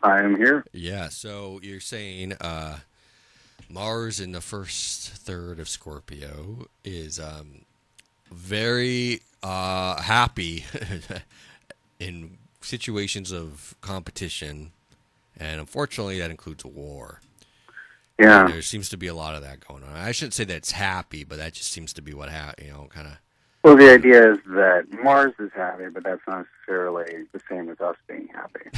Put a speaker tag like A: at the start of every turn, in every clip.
A: I am here.
B: Yeah, so you're saying Mars in the first third of Scorpio is very happy in situations of competition, and unfortunately, that includes a war. And
A: Yeah.
B: there seems to be a lot of that going on. I shouldn't say that it's happy, but that just seems to be what kind of
A: Well, the
B: going.
A: idea is that Mars is happy, but that's not necessarily the same as us being happy,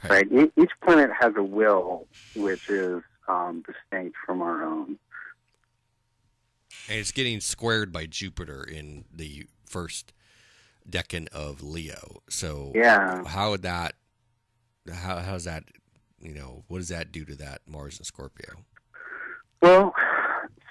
B: Right.
A: right? Each planet has a will which is distinct from our own.
B: And it's getting squared by Jupiter in the first decan of Leo. So
A: Yeah.
B: how would that? How's that? What does that do to that Mars and Scorpio?
A: Well,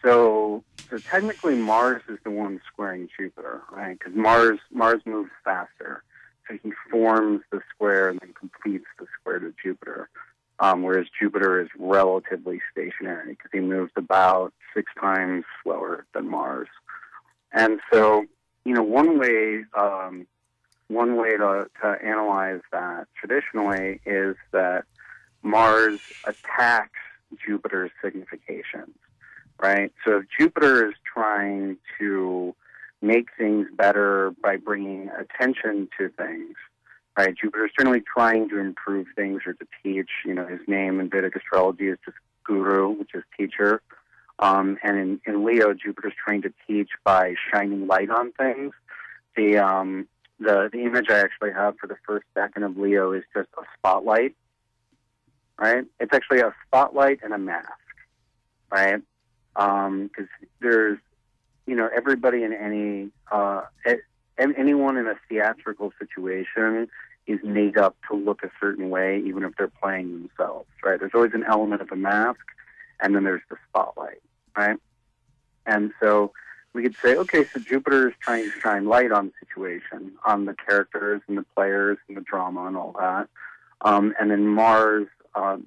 A: so technically Mars is the one squaring Jupiter, right? Because Mars moves faster, so he forms the square and then completes the square to Jupiter. Whereas Jupiter is relatively stationary because he moves about 6 times slower than Mars. And so, one way to analyze that traditionally is that Mars attacks Jupiter's significations, right? So if Jupiter is trying to make things better by bringing attention to things, right? Jupiter is generally trying to improve things or to teach. His name in Vedic astrology is just Guru, which is teacher. And in Leo, Jupiter's trying to teach by shining light on things. The image I actually have for the first decan of Leo is just a spotlight, right? It's actually a spotlight and a mask, right? Because there's, everybody in anyone in a theatrical situation is made up to look a certain way, even if they're playing themselves, right? There's always an element of a mask, and then there's the spotlight, right? And so we could say, okay, so Jupiter is trying to shine light on the situation, on the characters and the players and the drama and all that. And then Mars,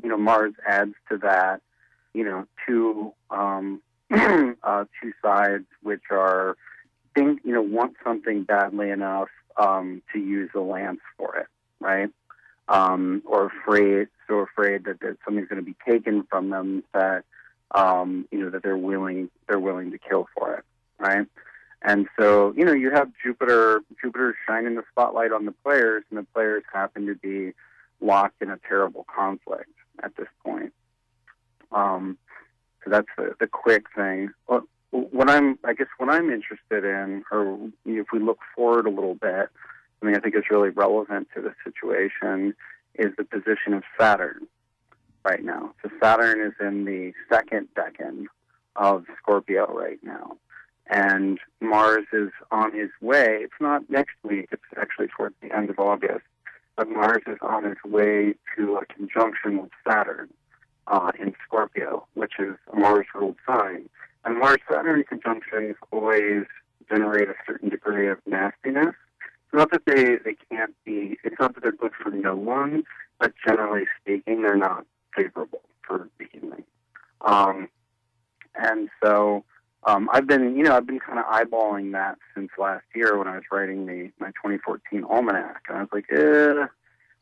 A: Mars adds to that, two two sides which are want something badly enough to use a lance for it, right? Or afraid that something's going to be taken from them that that they're willing to kill for it, right? And so you have Jupiter shining the spotlight on the players, and the players happen to be locked in a terrible conflict at this point. So that's the quick thing. Well, what I'm interested in, or if we look forward a little bit, I think it's really relevant to the situation, is the position of Saturn right now. So Saturn is in the second decan of Scorpio right now. And Mars is on his way. It's not next week, it's actually towards the end of August. But Mars is on his way to a conjunction with Saturn in Scorpio, which is a Mars-ruled sign. And Mars-Saturn conjunctions always generate a certain degree of nastiness. It's not that they can't be, it's not that they're good for no one, but generally speaking, they're not favorable for the human. Um, and so I've been kind of eyeballing that since last year when I was writing my 2014 almanac, and I was like,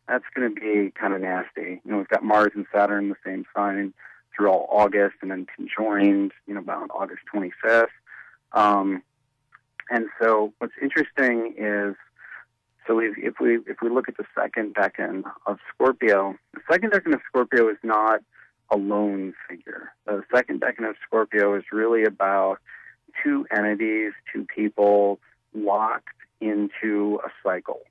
A: that's going to be kind of nasty. We've got Mars and Saturn in the same sign through all August, and then conjoined, about August 25th. And so what's interesting is, so if we look at the second decan of Scorpio, the second decan of Scorpio is not a lone figure. The second decan of Scorpio is really about two entities, two people locked into a cycle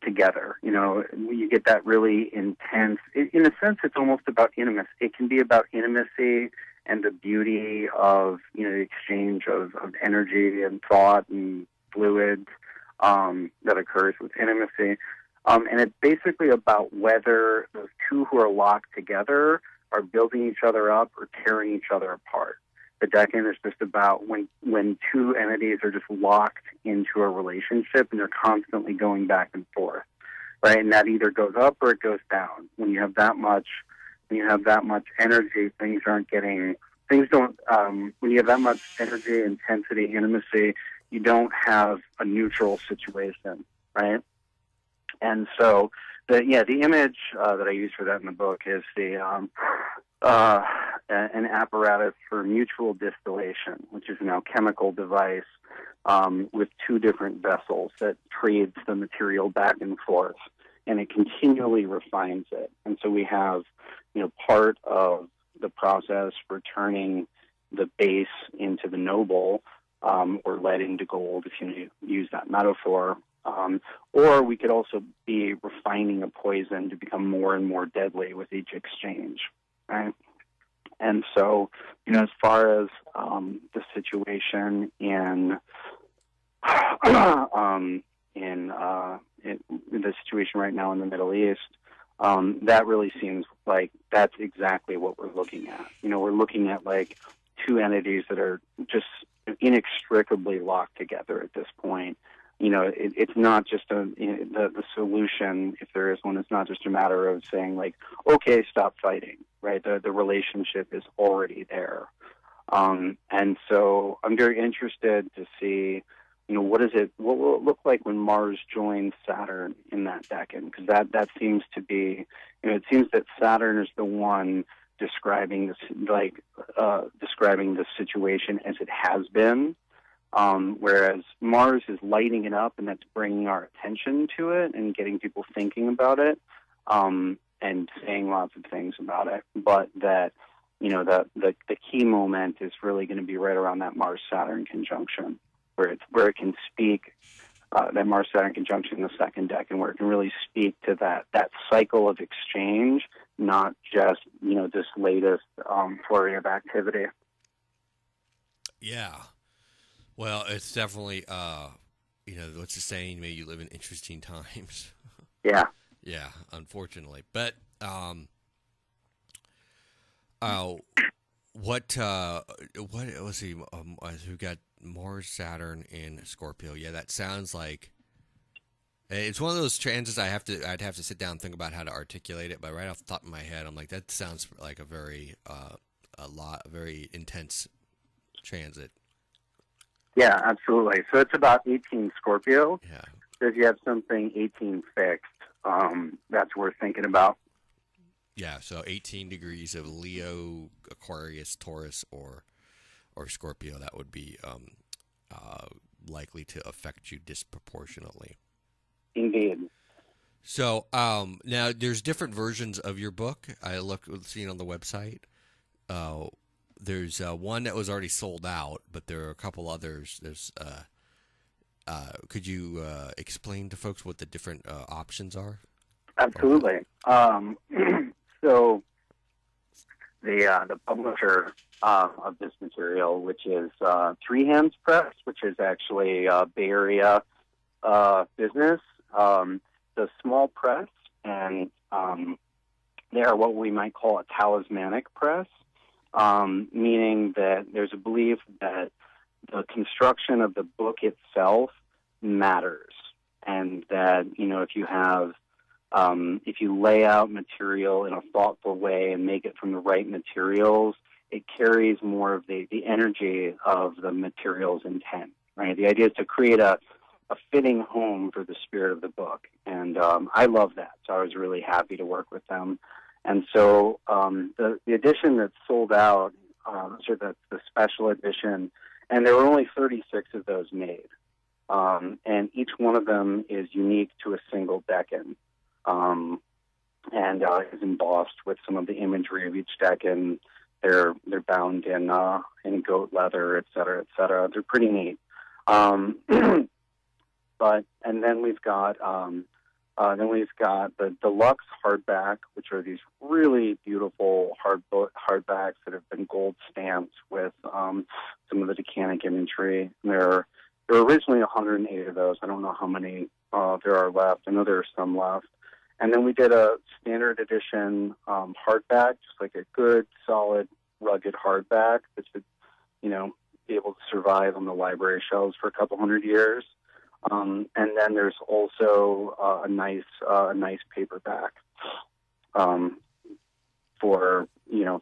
A: together. You get that really intense. In a sense, it's almost about intimacy. It can be about intimacy and the beauty of the exchange of energy and thought and fluids that occurs with intimacy. And it's basically about whether those two who are locked together are building each other up or tearing each other apart. The decan is just about when two entities are just locked into a relationship and they're constantly going back and forth, right? And that either goes up or it goes down. When you have that much energy, when you have that much energy, intensity, intimacy, you don't have a neutral situation, right? And so The image that I use for that in the book is an apparatus for mutual distillation, which is a chemical device with two different vessels that trades the material back and forth, and it continually refines it. And so we have, part of the process for turning the base into the noble, or lead into gold, if you use that metaphor. Or we could also be refining a poison to become more and more deadly with each exchange, right? And so, as far as the situation in the situation right now in the Middle East, that really seems like that's exactly what we're looking at. We're looking at like two entities that are just inextricably locked together at this point. It's not just the solution, if there is one. It's not just a matter of saying like, okay, stop fighting, right? The relationship is already there, and so I'm very interested to see, what will it look like when Mars joins Saturn in that decan? Because that seems to be, it seems that Saturn is the one describing this, describing the situation as it has been. Whereas Mars is lighting it up, and that's bringing our attention to it and getting people thinking about it, and saying lots of things about it. But that, the key moment is really going to be right around that Mars-Saturn conjunction, where it can speak, that Mars-Saturn conjunction in the second decan, where it can really speak to that cycle of exchange, not just, this latest flurry of activity.
B: Yeah. Well, it's definitely, what's the saying? May you live in interesting times.
A: Yeah.
B: Yeah, unfortunately. But, what let's see, we got Mars, Saturn, and Scorpio. Yeah, that sounds like, it's one of those transits I'd have to sit down and think about how to articulate it, but right off the top of my head, I'm like, that sounds like a very intense transit.
A: Yeah, absolutely. So it's about 18 Scorpio.
B: Yeah.
A: So if you have something 18 fixed, that's worth thinking about.
B: Yeah, so 18 degrees of Leo, Aquarius, Taurus, or Scorpio, that would be likely to affect you disproportionately.
A: Indeed.
B: So now there's different versions of your book. I seen on the website. There's one that was already sold out, but there are a couple others. There's could you explain to folks what the different options are?
A: Absolutely. So the publisher of this material, which is Three Hands Press, which is actually a Bay Area business, the small press, and they are what we might call a talismanic press. Meaning that there's a belief that the construction of the book itself matters, and that if you lay out material in a thoughtful way and make it from the right materials, it carries more of the energy of the material's intent. Right? The idea is to create a fitting home for the spirit of the book, and I love that. So I was really happy to work with them. And so the edition that's sold out, the special edition, and there were only 36 of those made. And each one of them is unique to a single decan, and is embossed with some of the imagery of each decan. They're bound in goat leather, et cetera, et cetera. They're pretty neat. And then we've got the deluxe hardback, which are these really beautiful hardbacks that have been gold stamped with some of the decanic imagery. There were originally 108 of those. I don't know how many there are left. I know there are some left. And then we did a standard edition hardback, just like a good, solid, rugged hardback that should, be able to survive on the library shelves for a couple hundred years. And then there's also a nice paperback for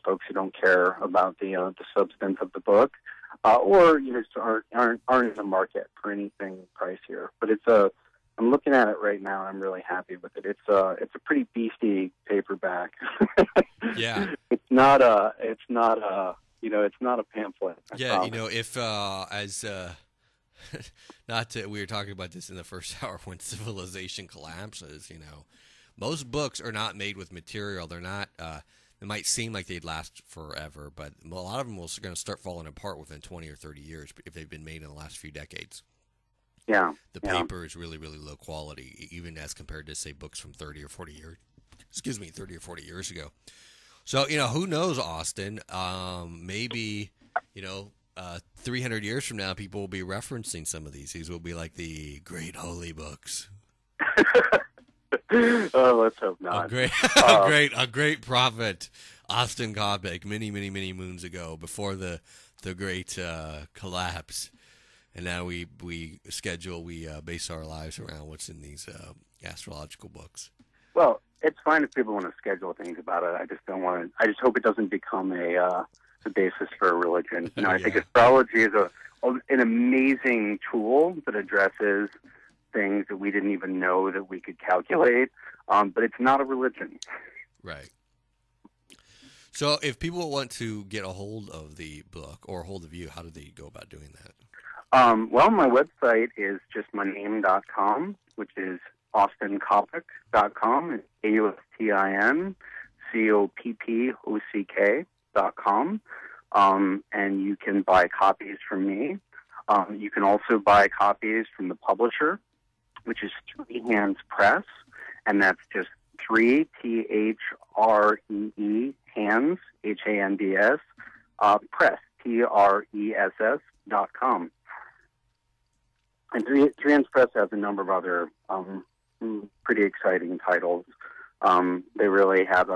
A: folks who don't care about the substance of the book, or just aren't in the market for anything pricier. But it's a I'm looking at it right now, and I'm really happy with it. It's a pretty beefy paperback.
B: Yeah.
A: It's not a it's not a pamphlet.
B: Yeah, if not to, we were talking about this in the first hour when civilization collapses, most books are not made with material. They're not, it might seem like they'd last forever, but a lot of them are going to start falling apart within 20 or 30 years if they've been made in the last few decades.
A: Yeah.
B: The paper is really, really low quality, even as compared to, say, books from 30 or 40 years. 30 or 40 years ago. So, who knows, Austin? Maybe, 300 years from now, people will be referencing some of these. These will be like the great holy books.
A: Oh, let's hope not.
B: A great prophet, Austin Coppock, many, many, many moons ago, before the great collapse. And now we base our lives around what's in these astrological books.
A: Well, it's fine if people want to schedule things about it. I just don't want to. I just hope it doesn't become a basis for a religion. I think astrology is an amazing tool that addresses things that we didn't even know that we could calculate, but it's not a religion.
B: Right. So if people want to get a hold of the book or a hold of you, how do they go about doing that?
A: Well, my website is just my name.com, which is austincoppock.com. It's AustinCoppock.com. And you can buy copies from me. You can also buy copies from the publisher, which is Three Hands Press, and that's just 3 THREE hands HANDS press PRESS.com. And Three Hands Press has a number of other pretty exciting titles. They really have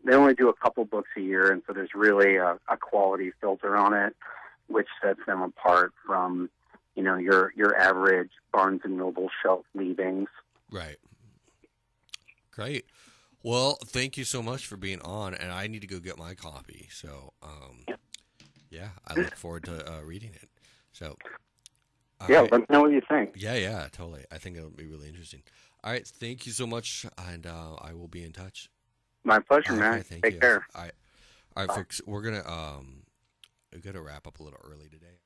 A: they only do a couple books a year, and so there's really a quality filter on it, which sets them apart from, your average Barnes and Noble shelf leavings.
B: Right. Great. Well, thank you so much for being on, and I need to go get my copy. So, I look forward to reading it. So,
A: let me know what you think.
B: Yeah, totally. I think it'll be really interesting. All right, thank you so much, and I will be in touch.
A: My pleasure, man. Take care.
B: All right, folks. We're gonna wrap up a little early today.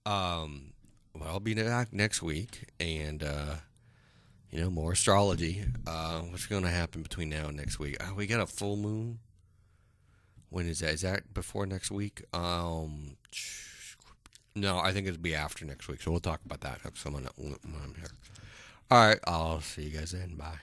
B: I'll be back next week, and more astrology. What's going to happen between now and next week? We got a full moon. When is that? Is that before next week? No, I think it'll be after next week. So we'll talk about that next time when I'm here. All right, I'll see you guys then. Bye.